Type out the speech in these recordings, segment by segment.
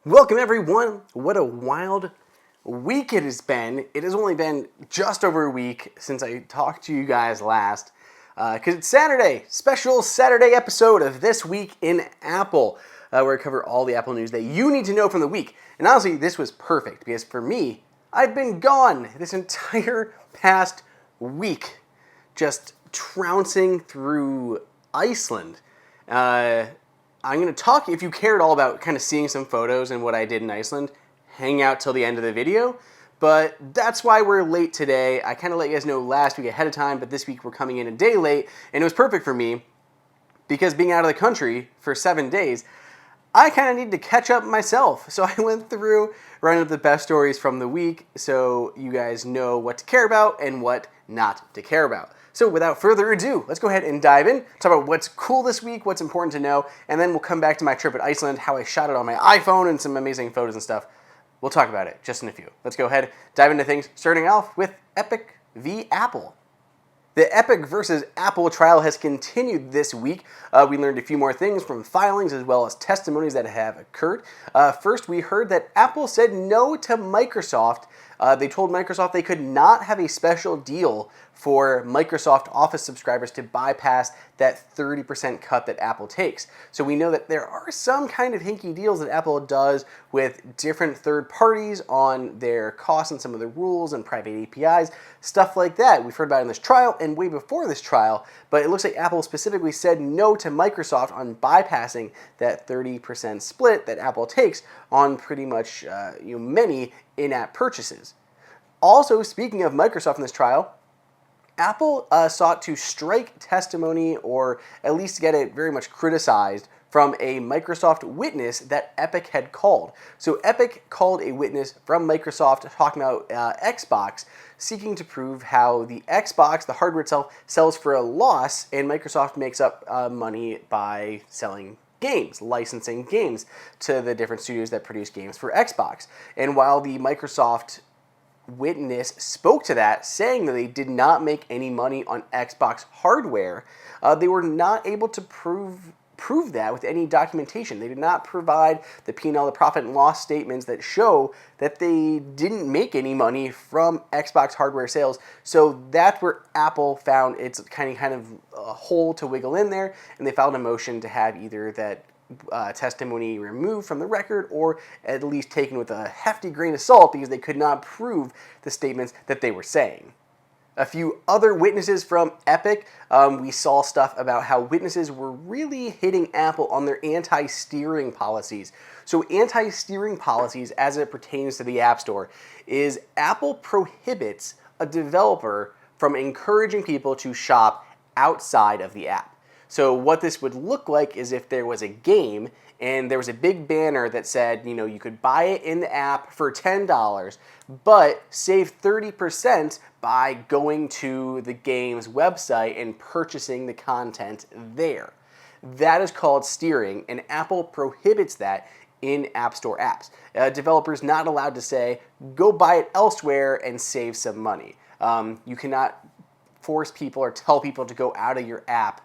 Welcome everyone. What a wild week it has been. It has only been just over a week since I talked to you guys last. Because it's Saturday, special Saturday episode of This Week in Apple, where I cover all the Apple news that you need to know from the week. And honestly, this was perfect because for me, I've been gone this entire past week, just trouncing through Iceland. I'm going to talk, if you care at all about kind of seeing some photos and what I did in Iceland, hang out till the end of the video. But that's why we're late today. I kind of let you guys know last week ahead of time, but this week we're coming in a day late, and it was perfect for me because being out of the country for 7 days, I kind of need to catch up myself. So I went through, running up the best stories from the week so you guys know what to care about and what not to care about. So without further ado, let's go ahead and dive in, talk about what's cool this week, what's important to know, and then we'll come back to my trip at Iceland, how I shot it on my iPhone, and some amazing photos and stuff. We'll talk about it just in a few. Let's go ahead, dive into things, starting off with Epic v. Apple. The Epic versus Apple trial has continued this week. We learned a few more things from filings as well as testimonies that have occurred. First, we heard that Apple said no to Microsoft. They told Microsoft they could not have a special deal for Microsoft Office subscribers to bypass that 30% cut that Apple takes. So we know that there are some kind of hinky deals that Apple does with different third parties on their costs and some of the rules and private APIs, stuff like that. We've heard about it in this trial and way before this trial, but it looks like Apple specifically said no to Microsoft on bypassing that 30% split that Apple takes on pretty much many in-app purchases. Also, speaking of Microsoft in this trial, Apple sought to strike testimony or at least get it very much criticized from a Microsoft witness that Epic had called. So Epic called a witness from Microsoft talking about Xbox, seeking to prove how the Xbox, the hardware itself, sells for a loss and Microsoft makes up money by selling games, licensing games to the different studios that produce games for Xbox. And while the Microsoft witness spoke to that, saying that they did not make any money on Xbox hardware, they were not able to prove that with any documentation. They did not provide the P&L, the profit and loss statements that show that they didn't make any money from Xbox hardware sales. So that's where Apple found its kind of a hole to wiggle in there, and they filed a motion to have either that testimony removed from the record or at least taken with a hefty grain of salt because they could not prove the statements that they were saying. A few other witnesses from Epic, we saw stuff about how witnesses were really hitting Apple on their anti-steering policies. So anti-steering policies as it pertains to the App Store is Apple prohibits a developer from encouraging people to shop outside of the app. So what this would look like is if there was a game and there was a big banner that said, you could buy it in the app for $10, but save 30% by going to the game's website and purchasing the content there. That is called steering, and Apple prohibits that in App Store apps. Developers not allowed to say, go buy it elsewhere and save some money. You cannot force people or tell people to go out of your app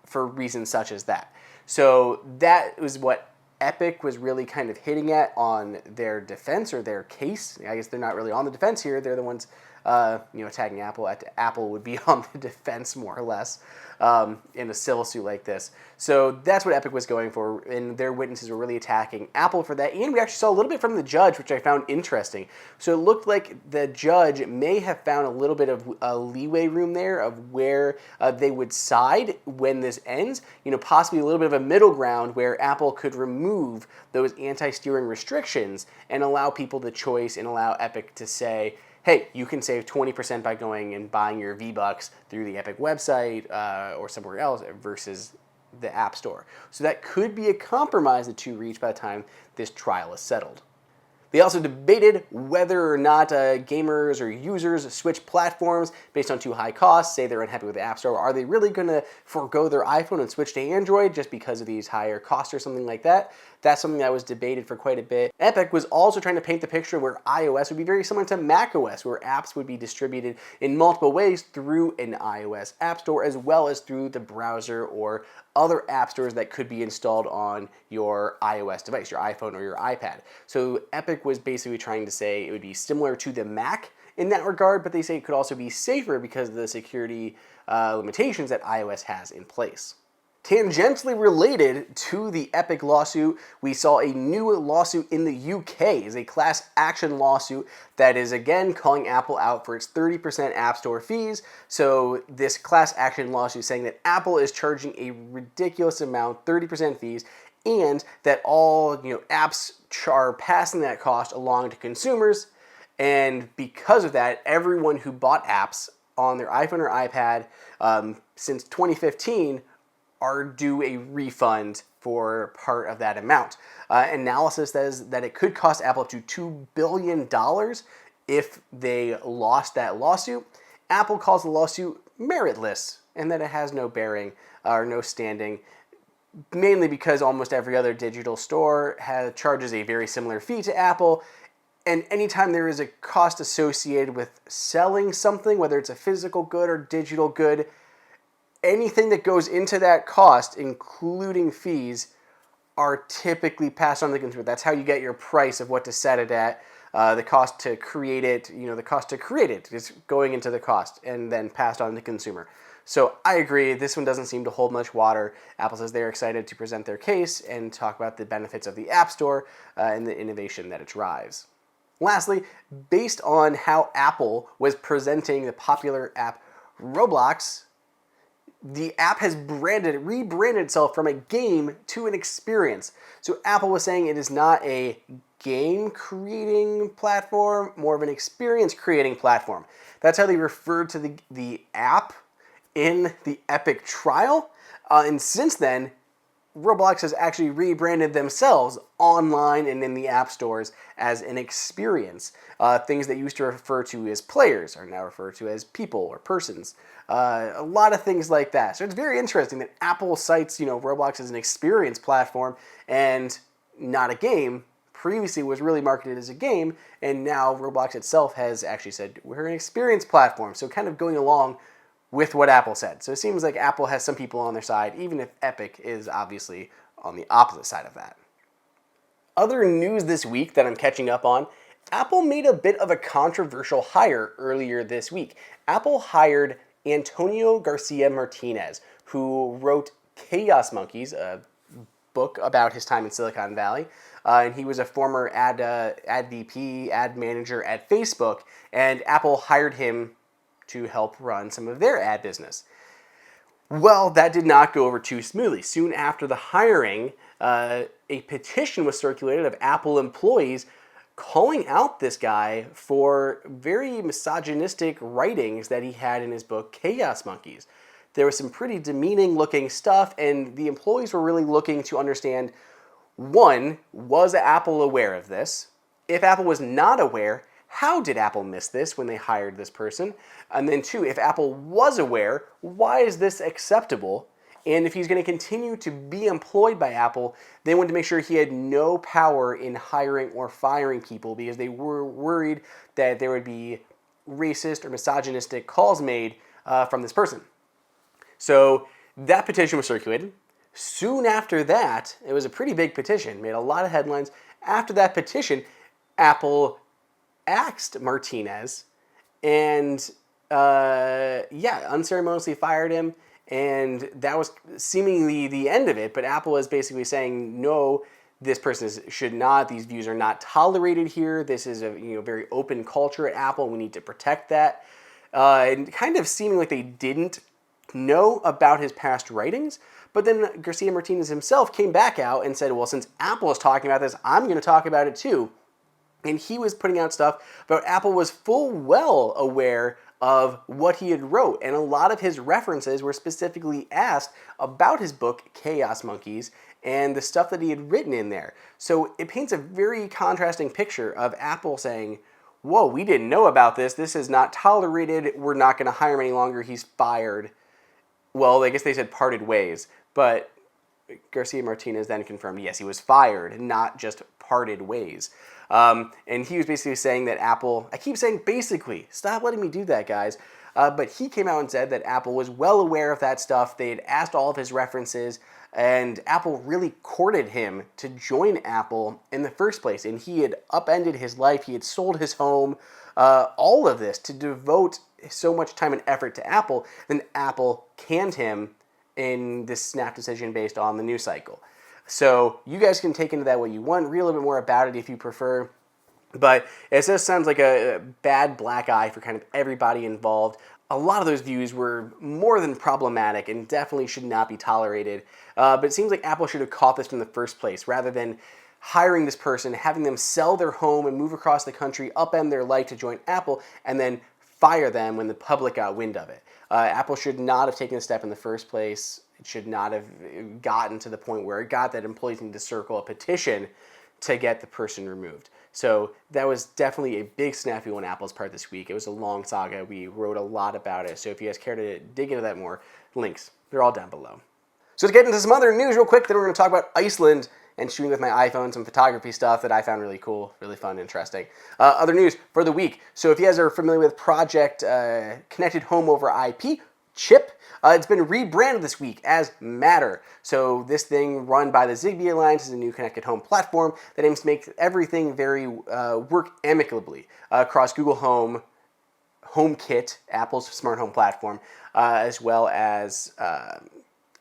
for reasons such as that. So that was what Epic was really kind of hitting at on their defense or their case. I guess they're not really on the defense here. They're the ones attacking Apple. Apple would be on the defense more or less in a civil suit like this. So that's what Epic was going for, and their witnesses were really attacking Apple for that. And we actually saw a little bit from the judge, which I found interesting. So it looked like the judge may have found a little bit of leeway room there of where they would side when this ends. Possibly a little bit of a middle ground where Apple could remove those anti-steering restrictions and allow people the choice and allow Epic to say, hey, you can save 20% by going and buying your V-Bucks through the Epic website or somewhere else versus the App Store. So that could be a compromise the two reach by the time this trial is settled. They also debated whether or not gamers or users switch platforms based on too high costs, say they're unhappy with the App Store. Are they really going to forego their iPhone and switch to Android just because of these higher costs or something like that? That's something that was debated for quite a bit. Epic was also trying to paint the picture where iOS would be very similar to macOS, where apps would be distributed in multiple ways through an iOS App Store as well as through the browser or other app stores that could be installed on your iOS device, your iPhone or your iPad. So Epic was basically trying to say it would be similar to the Mac in that regard, but they say it could also be safer because of the security limitations that iOS has in place. Tangentially related to the Epic lawsuit, we saw a new lawsuit in the UK. It's a class action lawsuit that is again calling Apple out for its 30% App Store fees. So this class action lawsuit saying that Apple is charging a ridiculous amount, 30% fees, and that all apps are passing that cost along to consumers. And because of that, everyone who bought apps on their iPhone or iPad since 2015 are due a refund for part of that amount. Analysis says that it could cost Apple up to $2 billion if they lost that lawsuit. Apple calls the lawsuit meritless and that it has no bearing or no standing, mainly because almost every other digital store charges a very similar fee to Apple. And anytime there is a cost associated with selling something, whether it's a physical good or digital good, anything that goes into that cost, including fees, are typically passed on to the consumer. That's how you get your price of what to set it at. The cost to create it, the cost to create it is going into the cost and then passed on to the consumer. So I agree, this one doesn't seem to hold much water. Apple says they're excited to present their case and talk about the benefits of the App Store and the innovation that it drives. Lastly, based on how Apple was presenting the popular app Roblox, the app has rebranded itself from a game to an experience. So Apple was saying it is not a game creating platform, more of an experience creating platform. That's how they referred to the app in the Epic trial. And since then, Roblox has actually rebranded themselves online and in the app stores as an experience. Things that used to refer to as players are now referred to as people or persons. A lot of things like that. So it's very interesting that Apple cites, Roblox as an experience platform and not a game. Previously was really marketed as a game, and now Roblox itself has actually said we're an experience platform. So kind of going along with what Apple said. So it seems like Apple has some people on their side, even if Epic is obviously on the opposite side of that. Other news this week that I'm catching up on, Apple made a bit of a controversial hire earlier this week. Apple hired Antonio Garcia Martinez, who wrote Chaos Monkeys, a book about his time in Silicon Valley. And he was a former ad VP, ad manager at Facebook, and Apple hired him to help run some of their ad business. Well, that did not go over too smoothly. Soon after the hiring, a petition was circulated of Apple employees calling out this guy for very misogynistic writings that he had in his book, Chaos Monkeys. There was some pretty demeaning looking stuff, and the employees were really looking to understand, one, was Apple aware of this? If Apple was not aware, how did Apple miss this when they hired this person? And then two, if Apple was aware, why is this acceptable? And if he's going to continue to be employed by Apple, they wanted to make sure he had no power in hiring or firing people because they were worried that there would be racist or misogynistic calls made from this person. So that petition was circulated. Soon after that, it was a pretty big petition, made a lot of headlines. After that petition, Apple axed Martinez and unceremoniously fired him, and that was seemingly the end of it. But Apple was basically saying, no, this person should not, these views are not tolerated here. This is a very open culture at Apple, and we need to protect that. And kind of seeming like they didn't know about his past writings. But then Garcia Martinez himself came back out and said, well, since Apple is talking about this, I'm going to talk about it too. And he was putting out stuff about Apple was full well aware of what he had wrote, and a lot of his references were specifically asked about his book Chaos Monkeys and the stuff that he had written in there. So it paints a very contrasting picture of Apple saying, whoa, we didn't know about this, this is not tolerated, we're not going to hire him any longer, he's fired. Well, I guess they said parted ways, but Garcia Martinez then confirmed, yes, he was fired, not just parted ways. And he was basically saying that Apple, I keep saying basically, stop letting me do that, guys. But he came out and said that Apple was well aware of that stuff. They had asked all of his references, and Apple really courted him to join Apple in the first place. And he had upended his life. He had sold his home, all of this to devote so much time and effort to Apple. Then Apple canned him in this snap decision based on the news cycle. So you guys can take into that what you want, read a little bit more about it if you prefer. But it just sounds like a bad black eye for kind of everybody involved. A lot of those views were more than problematic and definitely should not be tolerated. But it seems like Apple should have caught this from the first place, rather than hiring this person, having them sell their home and move across the country, upend their life to join Apple, and then fire them when the public got wind of it. Apple should not have taken a step in the first place. It should not have gotten to the point where it got that employees need to circle a petition to get the person removed. So that was definitely a big snafu on Apple's part this week. It was a long saga. We wrote a lot about it. So if you guys care to dig into that more, links, they're all down below. So let's get into some other news real quick. Then we're going to talk about Iceland and shooting with my iPhone, some photography stuff that I found really cool, really fun, interesting. Other news for the week. So if you guys are familiar with Project Connected Home over IP, CHIP, it's been rebranded this week as Matter. So this thing run by the Zigbee Alliance is a new connected home platform that aims to make everything very work amicably across Google Home, HomeKit, Apple's smart home platform, as well as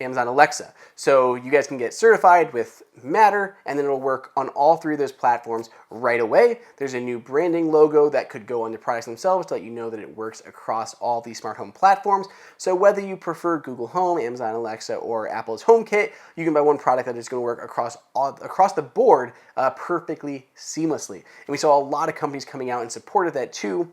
Amazon Alexa. So you guys can get certified with Matter, and then it'll work on all three of those platforms right away. There's a new branding logo that could go on the products themselves to let you know that it works across all these smart home platforms. So whether you prefer Google Home, Amazon Alexa, or Apple's HomeKit, you can buy one product that is going to work across the board perfectly seamlessly. And we saw a lot of companies coming out in support of that too.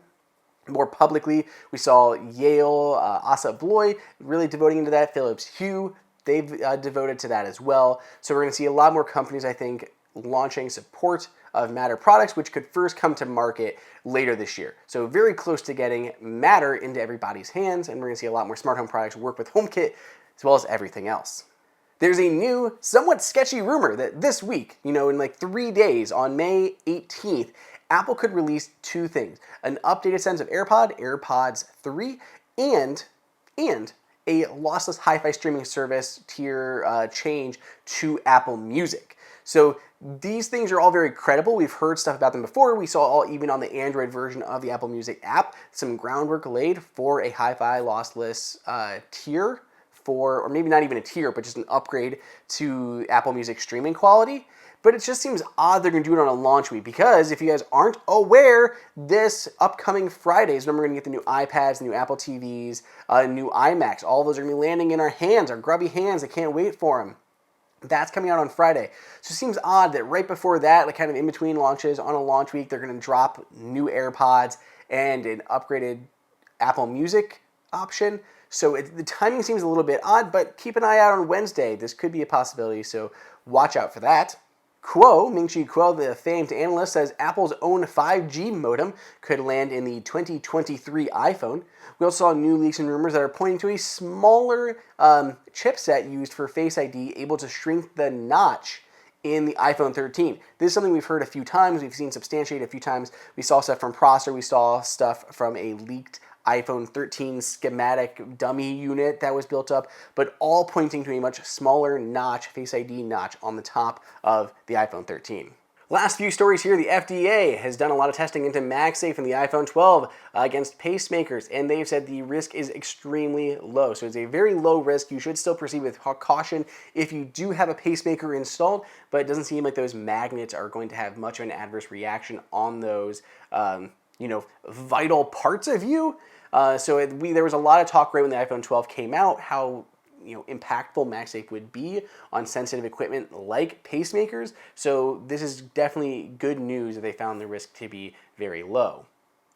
More publicly, we saw Yale, Assa Abloy really devoting into that. Philips Hue, they've devoted to that as well. So we're going to see a lot more companies, I think, launching support of Matter products, which could first come to market later this year. So very close to getting Matter into everybody's hands, and we're going to see a lot more smart home products work with HomeKit as well as everything else. There's a new, somewhat sketchy rumor that this week, in like 3 days, on May 18th, Apple could release two things: an updated sense of AirPods 3, and a lossless hi-fi streaming service tier change to Apple Music. So these things are all very credible. We've heard stuff about them before. We saw all, even on the Android version of the Apple Music app, some groundwork laid for a hi-fi lossless tier or maybe not even a tier, but just an upgrade to Apple Music streaming quality. But it just seems odd they're going to do it on a launch week, because if you guys aren't aware, this upcoming Friday is when we're going to get the new iPads, the new Apple TVs, new iMacs. All of those are going to be landing in our hands, our grubby hands. I can't wait for them. That's coming out on Friday. So it seems odd that right before that, like kind of in between launches on a launch week, they're going to drop new AirPods and an upgraded Apple Music option. So the timing seems a little bit odd, but keep an eye out on Wednesday. This could be a possibility, so watch out for that. Ming-Chi Kuo, the famed analyst, says Apple's own 5G modem could land in the 2023 iPhone. We also saw new leaks and rumors that are pointing to a smaller chipset used for Face ID, able to shrink the notch in the iPhone 13. This is something we've heard a few times. We've seen substantiated a few times. We saw stuff from Prosser. We saw stuff from a leaked iPhone 13 schematic dummy unit that was built up, but all pointing to a much smaller notch, Face ID notch, on the top of the iPhone 13. Last few stories here. The FDA has done a lot of testing into MagSafe in the iPhone 12 against pacemakers, and they've said the risk is extremely low. So it's a very low risk. You should still proceed with caution if you do have a pacemaker installed, but it doesn't seem like those magnets are going to have much of an adverse reaction on those vital parts of you. There was a lot of talk right when the iPhone 12 came out how impactful MagSafe would be on sensitive equipment like pacemakers. So this is definitely good news that they found the risk to be very low.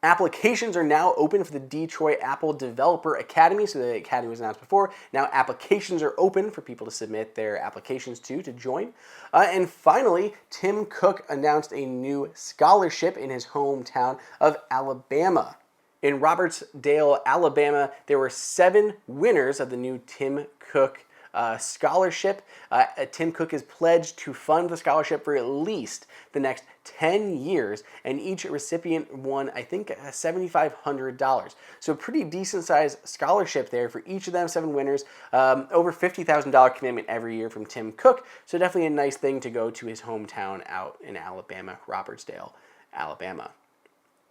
Applications are now open for the Detroit Apple Developer Academy. So the Academy was announced before. Now applications are open for people to submit their applications to join. And finally, Tim Cook announced a new scholarship in his hometown of Alabama. In Robertsdale, Alabama, there were 7 winners of the new Tim Cook scholarship. Tim Cook is pledged to fund the scholarship for at least the next 10 years, and each recipient won, I think, $7,500. So a pretty decent sized scholarship there for each of them, 7 winners. Over $50,000 commitment every year from Tim Cook. So definitely a nice thing to go to his hometown out in Alabama, Robertsdale, Alabama.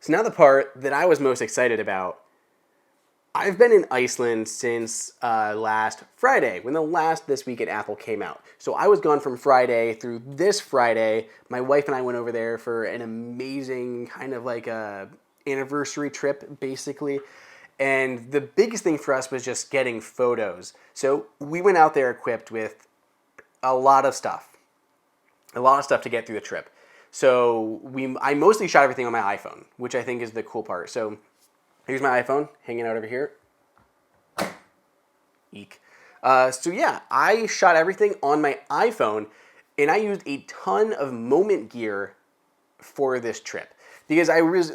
So now the part that I was most excited about. I've been in Iceland since last Friday, when the last This Week at Apple came out. So I was gone from Friday through this Friday. My wife and I went over there for an amazing kind of like a anniversary trip, basically. And the biggest thing for us was just getting photos. So we went out there equipped with a lot of stuff to get through the trip. So I mostly shot everything on my iPhone, which I think is the cool part. So here's my iPhone hanging out over here. Eek. So yeah, I shot everything on my iPhone, and I used a ton of moment gear for this trip because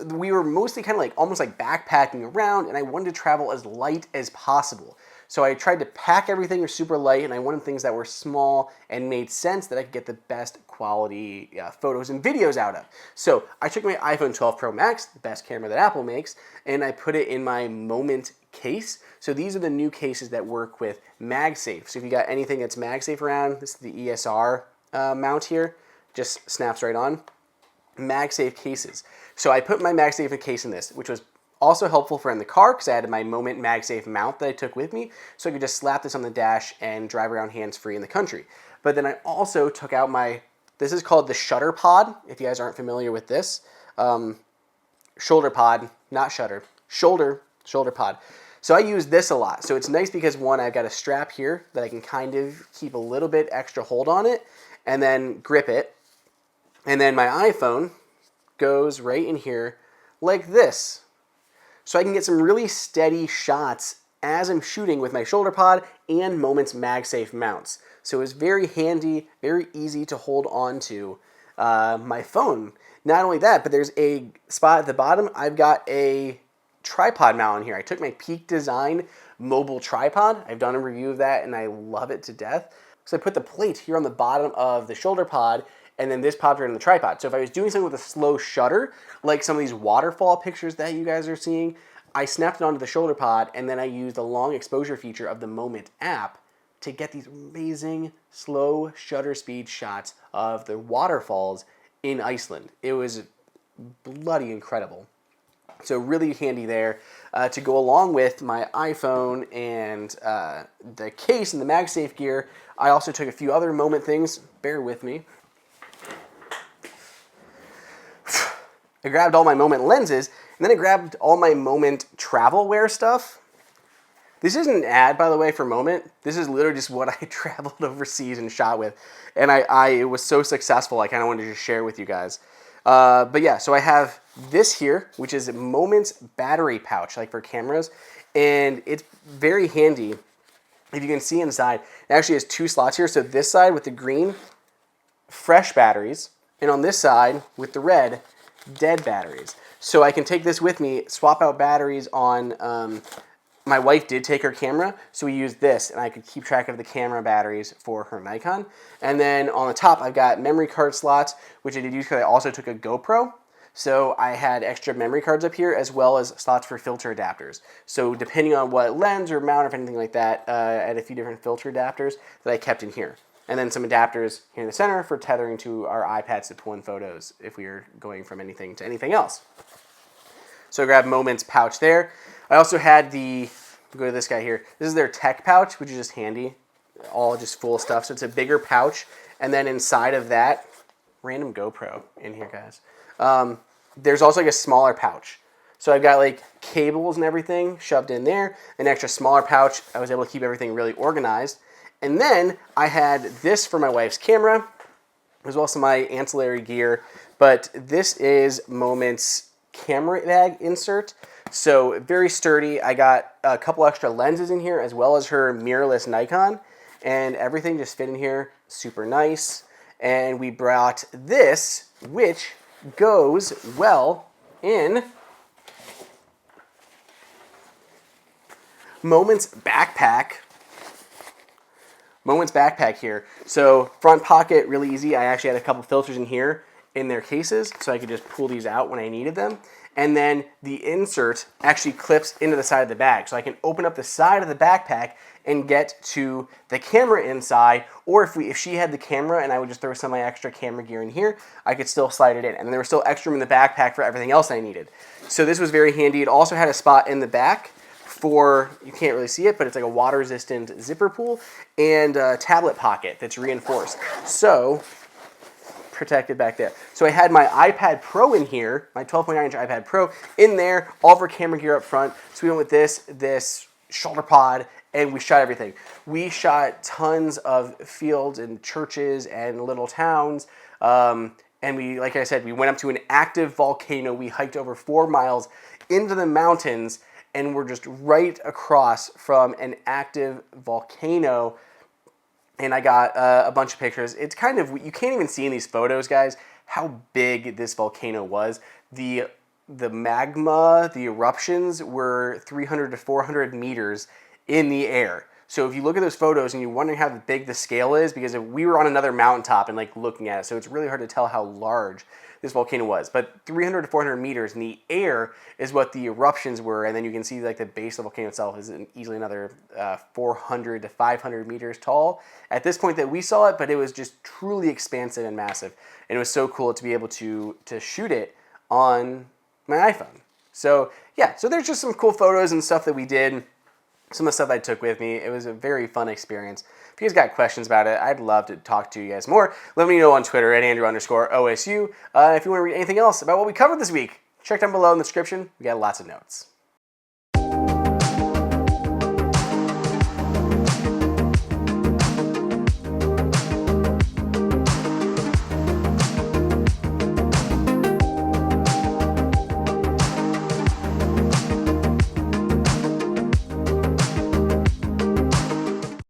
we were mostly kind of like almost like backpacking around, and I wanted to travel as light as possible. So I tried to pack everything super light, and I wanted things that were small and made sense that I could get the best quality photos and videos out of. So I took my iPhone 12 Pro Max, the best camera that Apple makes, and I put it in my Moment case. So these are the new cases that work with MagSafe. So if you got anything that's MagSafe around, this is the ESR mount here, just snaps right on. MagSafe cases. So I put my MagSafe case in this, which was also helpful for in the car because I had my Moment MagSafe mount that I took with me, so I could just slap this on the dash and drive around hands-free in the country. But then I also took out this is called the Shutter Pod, if you guys aren't familiar with this. Shoulder pod, not shutter, shoulder pod. So I use this a lot. So it's nice because one, I've got a strap here that I can kind of keep a little bit extra hold on it and then grip it. And then my iPhone goes right in here like this. So I can get some really steady shots as I'm shooting with my shoulder pod and Moment's MagSafe mounts. So it's very handy, very easy to hold on to my phone. Not only that, but there's a spot at the bottom. I've got a tripod mount on here. I took my Peak Design mobile tripod. I've done a review of that and I love it to death. So I put the plate here on the bottom of the shoulder pod, and then this popped right in the tripod. So if I was doing something with a slow shutter, like some of these waterfall pictures that you guys are seeing, I snapped it onto the shoulder pod, and then I used the long exposure feature of the Moment app to get these amazing slow shutter speed shots of the waterfalls in Iceland. It was bloody incredible. So really handy there to go along with my iPhone and the case and the MagSafe gear. I also took a few other Moment things. Bear with me. I grabbed all my Moment lenses, and then I grabbed all my Moment travel wear stuff. This isn't an ad, by the way, for Moment. This is literally just what I traveled overseas and shot with. And it was so successful, I kind of wanted to just share with you guys. But yeah, so I have this here, which is Moment's battery pouch, like for cameras. And it's very handy. If you can see inside, it actually has 2 slots here. So this side with the green, fresh batteries. And on this side with the red, dead batteries. So I can take this with me, swap out batteries on, my wife did take her camera, so we used this, and I could keep track of the camera batteries for her Nikon. And then on the top, I've got memory card slots, which I did use because I also took a GoPro. So I had extra memory cards up here, as well as slots for filter adapters. So depending on what lens or mount or anything like that, I had a few different filter adapters that I kept in here. And then some adapters here in the center for tethering to our iPads to pull in photos if we were going from anything to anything else. So I grabbed Moment's pouch there. I also had go to this guy here. This is their tech pouch, which is just handy. All just full of stuff. So it's a bigger pouch. And then inside of that, random GoPro in here, guys. There's also like a smaller pouch. So I've got like cables and everything shoved in there. An extra smaller pouch. I was able to keep everything really organized. And then I had this for my wife's camera, as well as some of my ancillary gear. But this is Moment's camera bag insert. So very sturdy. I got a couple extra lenses in here as well as her mirrorless Nikon, and everything just fit in here super nice. And we brought this, which goes well in Moment's backpack. Moment's backpack here. So front pocket, really easy. I actually had a couple filters in here in their cases, so I could just pull these out when I needed them. And then the insert actually clips into the side of the bag, so I can open up the side of the backpack and get to the camera inside, or if she had the camera and I would just throw some of my extra camera gear in here, I could still slide it in. And there was still extra room in the backpack for everything else I needed. So this was very handy. It also had a spot in the back for, you can't really see it, but it's like a water-resistant zipper pull and a tablet pocket that's reinforced. So, protected back there. So I had my iPad Pro in here, my 12.9-inch iPad Pro in there, all of our camera gear up front. So we went with this shoulder pod, and we shot everything. We shot tons of fields and churches and little towns. And we, like I said, we went up to an active volcano. We hiked over 4 miles into the mountains, and we're just right across from an active volcano. And I got a bunch of pictures. It's kind of, you can't even see in these photos, guys, how big this volcano was. The magma, the eruptions were 300 to 400 meters in the air. So if you look at those photos and you're wondering how big the scale is, because if we were on another mountaintop and like looking at it, so it's really hard to tell how large this volcano was. But 300 to 400 meters in the air is what the eruptions were, and then you can see like the base of the volcano itself is easily another 400 to 500 meters tall at this point that we saw it, but it was just truly expansive and massive. And it was so cool to be able to shoot it on my iPhone. So yeah, so there's just some cool photos and stuff that we did. Some of the stuff I took with me. It was a very fun experience. If you guys got questions about it, I'd love to talk to you guys more. Let me know on Twitter at Andrew_OSU. If you want to read anything else about what we covered this week, check down below in the description. We got lots of notes.